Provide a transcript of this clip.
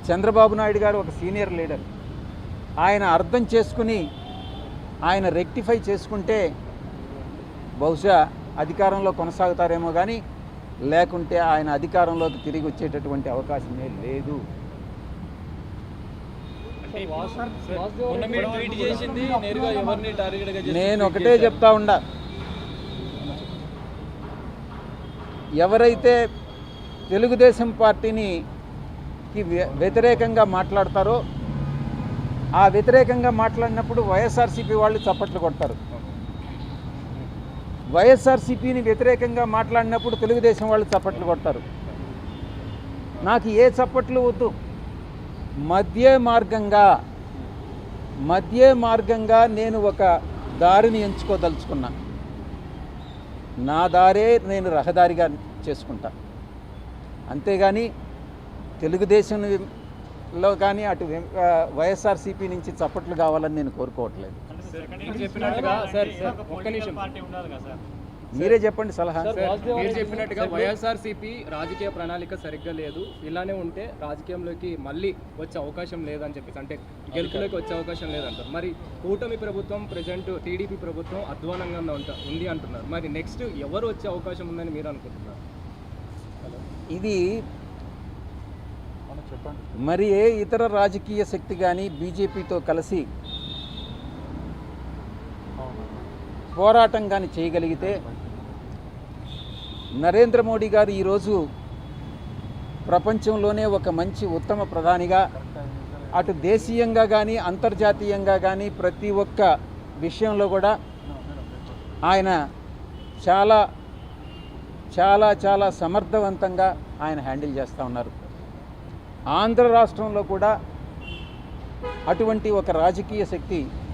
చంద్రబాబు నాయుడు గారు ఒక senior leader. ఆయన అర్థం చేసుకుని ఆయన రెక్టిఫై చేసుకుంటే బహుశా అధికారంలో కొనసాగుతారేమో, కానీ లేకుంటే ఆయన అధికారంలోకి తిరిగి వచ్చేటటువంటి అవకాశమే లేదు. నేను ఒకటే చెప్తా ఉండా, ఎవరైతే తెలుగుదేశం పార్టీకి వ్యతిరేకంగా మాట్లాడతారో ఆ వ్యతిరేకంగా మాట్లాడినప్పుడు వైఎస్ఆర్సీపీ వాళ్ళు చప్పట్లు కొడతారు. వైఎస్ఆర్సీపీని వ్యతిరేకంగా మాట్లాడినప్పుడు తెలుగుదేశం వాళ్ళు చప్పట్లు కొడతారు. నాకు ఏ చప్పట్లు వద్దు. మధ్య మార్గంగా నేను ఒక దారిని ఎంచుకోదలుచుకున్నా. నా దారే నేను రహదారిగా చేసుకుంటా. అంతేగాని తెలుగుదేశంలో కానీ అటు వైఎస్ఆర్సీపీ నుంచి చప్పట్లు కావాలని నేను కోరుకోవట్లేదు. మీరే చెప్పండి సలహా. మీరు చెప్పినట్టుగా వైఎస్ఆర్సీపీ రాజకీయ ప్రణాళిక సరిగ్గా లేదు, ఇలానే ఉంటే రాజకీయంలోకి మళ్ళీ వచ్చే అవకాశం లేదని చెప్పేసి, అంటే గెలుపులోకి వచ్చే అవకాశం లేదంటారు. మరి కూటమి ప్రభుత్వం ప్రజెంట్ టీడీపీ ప్రభుత్వం అధ్వానంగా ఉంది అంటున్నారు. మరి నెక్స్ట్ ఎవరు వచ్చే అవకాశం ఉందని మీరు అనుకుంటున్నారు? ఇది మరి ఏ ఇతర రాజకీయ శక్తి కానీ బీజేపీతో కలిసి పోరాటం కానీ చేయగలిగితే, నరేంద్ర మోడీ గారు ఈరోజు ప్రపంచంలోనే ఒక మంచి ఉత్తమ ప్రధానిగా, అటు దేశీయంగా కానీ అంతర్జాతీయంగా కానీ ప్రతి ఒక్క విషయంలో కూడా ఆయన చాలా చాలా చాలా సమర్థవంతంగా ఆయన హ్యాండిల్ చేస్తూ ఉన్నారు. ఆంధ్ర రాష్ట్రంలో కూడా అటువంటి ఒక రాజకీయ శక్తి